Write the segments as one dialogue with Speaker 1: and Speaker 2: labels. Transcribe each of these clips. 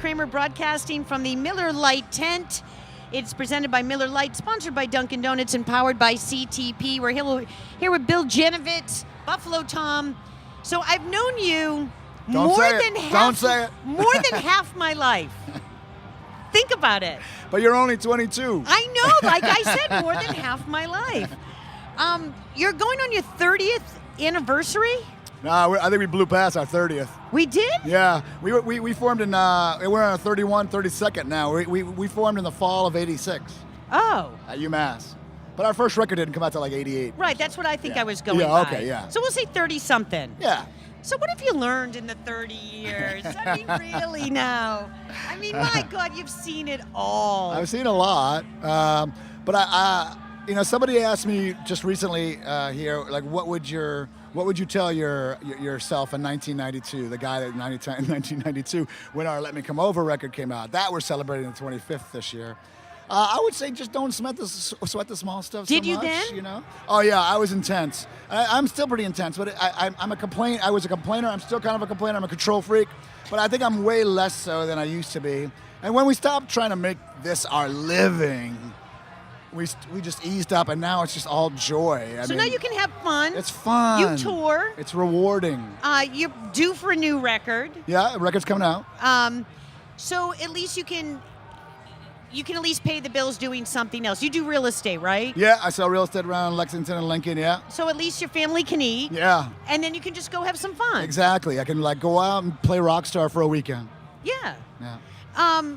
Speaker 1: Kramer broadcasting from the Miller Lite tent. It's presented by Miller Lite, sponsored by Dunkin' Donuts, and powered by CTP. We're here with Bill Janovitz, Buffalo Tom. So I've known you more than half my life. Think about it.
Speaker 2: But you're only 22.
Speaker 1: I know, like I said, more than half my life. You're going on your 30th anniversary?
Speaker 2: No, I think we blew past our 30th.
Speaker 1: We did?
Speaker 2: Yeah, we formed in, we're on our 32nd now. We formed in the fall of '86.
Speaker 1: Oh.
Speaker 2: At UMass. But our first record didn't come out till like '88.
Speaker 1: Right, that's what I think I was going
Speaker 2: by.
Speaker 1: Yeah,
Speaker 2: okay, yeah.
Speaker 1: So we'll say 30-something.
Speaker 2: Yeah.
Speaker 1: So what have you learned in the 30 years? I mean, really now. I mean, my God, you've seen it all.
Speaker 2: I've seen a lot. But I somebody asked me just recently here, like, what would you tell yourself in 1992, the guy that in 1992 when our Let Me Come Over record came out? That we're celebrating the 25th this year. I would say just don't sweat the small stuff so much.
Speaker 1: Did you then?
Speaker 2: You know? Oh yeah, I was intense. I'm still pretty intense, but I'm a complaint. I was a complainer. I'm still kind of a complainer. I'm a control freak, but I think I'm way less so than I used to be. And when we stopped trying to make this our living, we just eased up, and now it's just all joy. I mean,
Speaker 1: now you can have fun.
Speaker 2: It's fun.
Speaker 1: You tour.
Speaker 2: It's rewarding.
Speaker 1: You're due for a new record.
Speaker 2: Yeah, a record's coming out.
Speaker 1: So at least you can at least pay the bills doing something else. You do real estate, right?
Speaker 2: Yeah, I sell real estate around Lexington and Lincoln, yeah.
Speaker 1: So at least your family can eat.
Speaker 2: Yeah.
Speaker 1: And then you can just go have some fun.
Speaker 2: Exactly. I can go out and play rock star for a weekend.
Speaker 1: Yeah.
Speaker 2: Yeah.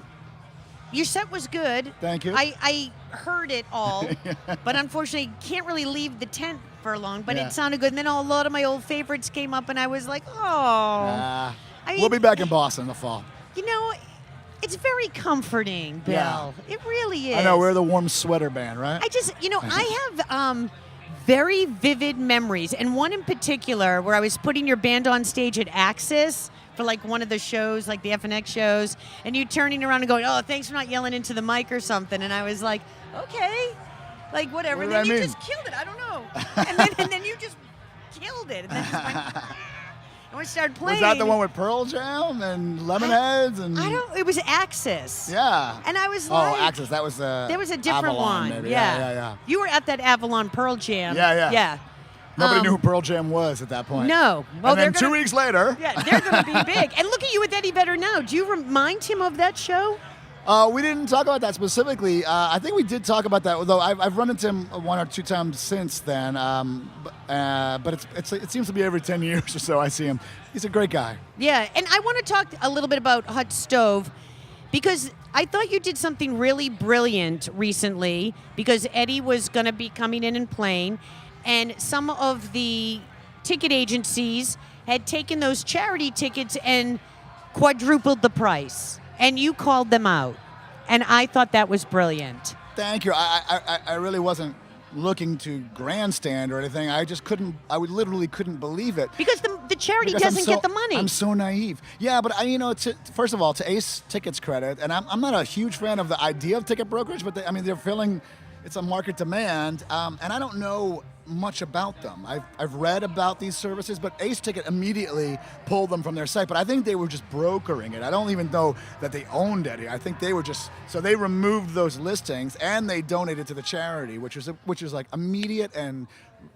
Speaker 1: Your set was good.
Speaker 2: Thank you.
Speaker 1: I heard it all, but unfortunately can't really leave the tent for long, but it sounded good. And then a lot of my old favorites came up, and I was like, oh.
Speaker 2: We'll be back in Boston in the fall.
Speaker 1: You know, it's very comforting, Bill.
Speaker 2: Yeah.
Speaker 1: It really is.
Speaker 2: I know, we're the warm sweater band, right?
Speaker 1: I have very vivid memories, and one in particular where I was putting your band on stage at Axis for like one of the shows, like the FNX shows, and you turning around and going, oh, thanks for not yelling into the mic or something. And I was like, okay, like whatever.
Speaker 2: What
Speaker 1: And then
Speaker 2: did I
Speaker 1: you
Speaker 2: mean?
Speaker 1: just killed it. I don't know. and then you just killed it. And then just went, and we started playing.
Speaker 2: Was that the one with Pearl Jam and Lemonheads?
Speaker 1: It was Axis.
Speaker 2: Yeah.
Speaker 1: And I was like.
Speaker 2: Oh, Axis. That was
Speaker 1: there was a different
Speaker 2: Avalon,
Speaker 1: one.
Speaker 2: Maybe.
Speaker 1: Yeah. You were at that Avalon Pearl Jam.
Speaker 2: Yeah. Nobody knew who Pearl Jam was at that point.
Speaker 1: No. Well,
Speaker 2: and then 2 weeks later.
Speaker 1: Yeah, they're going to be big. And look at you with Eddie Vedder now. Do you remind him of that show?
Speaker 2: We didn't talk about that specifically. I think we did talk about that, though I've run into him 1 or 2 times since then. But it seems to be every 10 years or so I see him. He's a great guy.
Speaker 1: Yeah, and I want to talk a little bit about Hot Stove, because I thought you did something really brilliant recently, because Eddie was going to be coming in and playing, and some of the ticket agencies had taken those charity tickets and quadrupled the price. And you called them out. And I thought that was brilliant.
Speaker 2: Thank you. I really wasn't looking to grandstand or anything. I literally couldn't believe it.
Speaker 1: Because the charity doesn't get the money.
Speaker 2: I'm so naive. Yeah, but first of all, to Ace Ticket's credit, and I'm not a huge fan of the idea of ticket brokerage, but they're filling, it's a market demand, and I don't know much about them. I've read about these services, but Ace Ticket immediately pulled them from their site. But I think they were just brokering it. I don't even know that they owned Eddie. I think they were so they removed those listings and they donated to the charity, which is like immediate and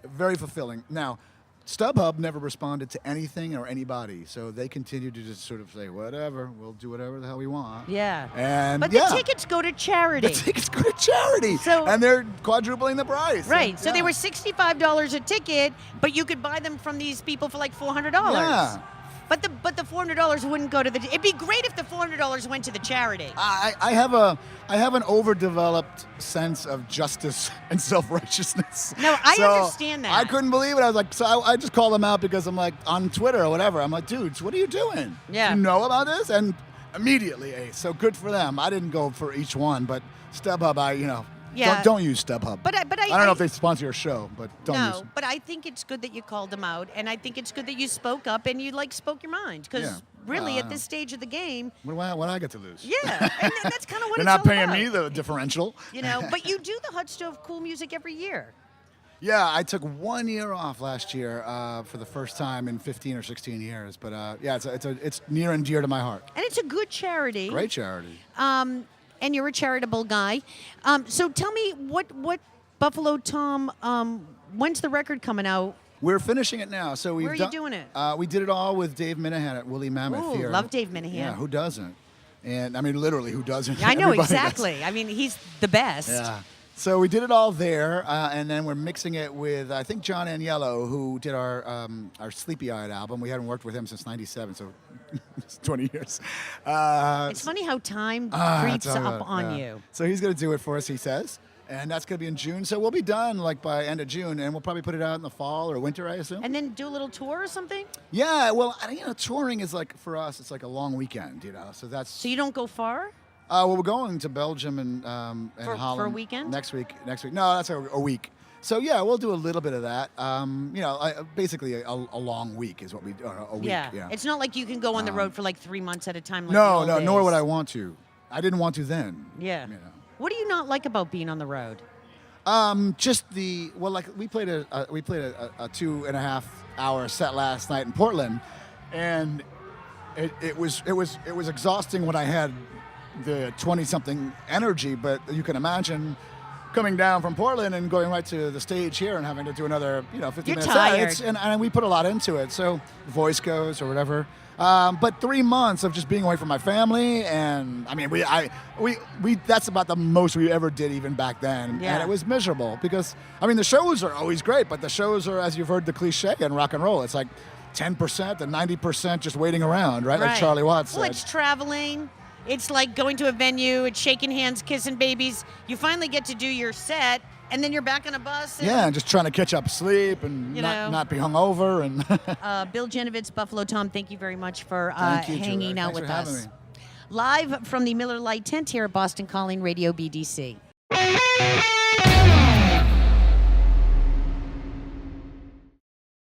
Speaker 2: very fulfilling. Now, StubHub never responded to anything or anybody, so they continued to just sort of say, whatever, we'll do whatever the hell we want.
Speaker 1: Yeah. But the tickets go to charity.
Speaker 2: The tickets go to charity. And they're quadrupling the price.
Speaker 1: Right. So they were $65 a ticket, but you could buy them from these people for like $400.
Speaker 2: Yeah.
Speaker 1: But the $400 wouldn't go to the. It'd be great if the $400 went to the charity.
Speaker 2: I have an overdeveloped sense of justice and self-righteousness.
Speaker 1: No, I understand that.
Speaker 2: I couldn't believe it. I was like, I just called them out because I'm like on Twitter or whatever. I'm like, dudes, what are you doing?
Speaker 1: Yeah.
Speaker 2: Do you know about this? And immediately, so good for them. I didn't go for each one, but StubHub,
Speaker 1: Yeah.
Speaker 2: Don't use StubHub.
Speaker 1: But I
Speaker 2: don't know if they sponsor your show, but don't use it.
Speaker 1: No, but I think it's good that you called them out, and I think it's good that you spoke up and you spoke your mind, because really at this stage of the game,
Speaker 2: what do I get to lose?
Speaker 1: Yeah, and that's kind of what
Speaker 2: They're
Speaker 1: it's
Speaker 2: not
Speaker 1: all
Speaker 2: paying
Speaker 1: about.
Speaker 2: me the differential.
Speaker 1: But you do the Hot Stove Cool Music every year.
Speaker 2: Yeah, I took 1 year off last year for the first time in 15 or 16 years. But yeah, it's near and dear to my heart.
Speaker 1: And it's a good charity.
Speaker 2: Great charity.
Speaker 1: And you're a charitable guy. So tell me, what Buffalo Tom, when's the record coming out?
Speaker 2: We're finishing it now. So
Speaker 1: Where are you doing it?
Speaker 2: We did it all with Dave Minahan at Woolly Mammoth here.
Speaker 1: Love Dave Minahan.
Speaker 2: Yeah, who doesn't? And I mean, literally, who doesn't?
Speaker 1: I know,
Speaker 2: Everybody
Speaker 1: exactly.
Speaker 2: does.
Speaker 1: I mean, he's the best.
Speaker 2: Yeah. So we did it all there, and then we're mixing it with, I think, John Aniello, who did our Sleepy-Eyed album. We hadn't worked with him since '97, so it's 20 years.
Speaker 1: It's funny how time creeps up on you.
Speaker 2: So he's going to do it for us, he says, and that's going to be in June. So we'll be done like by end of June, and we'll probably put it out in the fall or winter, I assume.
Speaker 1: And then do a little tour or something?
Speaker 2: Yeah, well, touring is like, for us, it's like a long weekend, So that's...
Speaker 1: So you don't go far?
Speaker 2: Well, we're going to Belgium and Holland
Speaker 1: for a weekend.
Speaker 2: Next week. No, that's a week. So yeah, we'll do a little bit of that. Basically a long week is what we do. A week. Yeah.
Speaker 1: It's not like you can go on the road for like 3 months at a time. Like
Speaker 2: No, nor would I want to. I didn't want to then.
Speaker 1: Yeah. What do you not like about being on the road?
Speaker 2: Just we played a 2.5 hour set last night in Portland, and it was exhausting when I had the 20-something energy, but you can imagine coming down from Portland and going right to the stage here and having to do another 50
Speaker 1: You're
Speaker 2: minutes.
Speaker 1: tired.
Speaker 2: And we put a lot into it, so voice goes or whatever. But 3 months of just being away from my family, and I mean, we that's about the most we ever did even back then.
Speaker 1: Yeah.
Speaker 2: And it was miserable because, I mean, the shows are always great, but the shows are, as you've heard the cliche in rock and roll, it's like 10% to 90% just waiting around, right? Like Charlie Watts said.
Speaker 1: Well, it's traveling. It's like going to a venue, it's shaking hands, kissing babies. You finally get to do your set, and then you're back on a bus.
Speaker 2: And just trying to catch up sleep and not be hungover. And
Speaker 1: Bill Janovitz, Buffalo Tom, thank you very much for
Speaker 2: Thank you,
Speaker 1: hanging
Speaker 2: Julie.
Speaker 1: out
Speaker 2: Thanks
Speaker 1: with
Speaker 2: for having
Speaker 1: us.
Speaker 2: me.
Speaker 1: Live from the Miller Lite tent here at Boston Calling Radio BDC.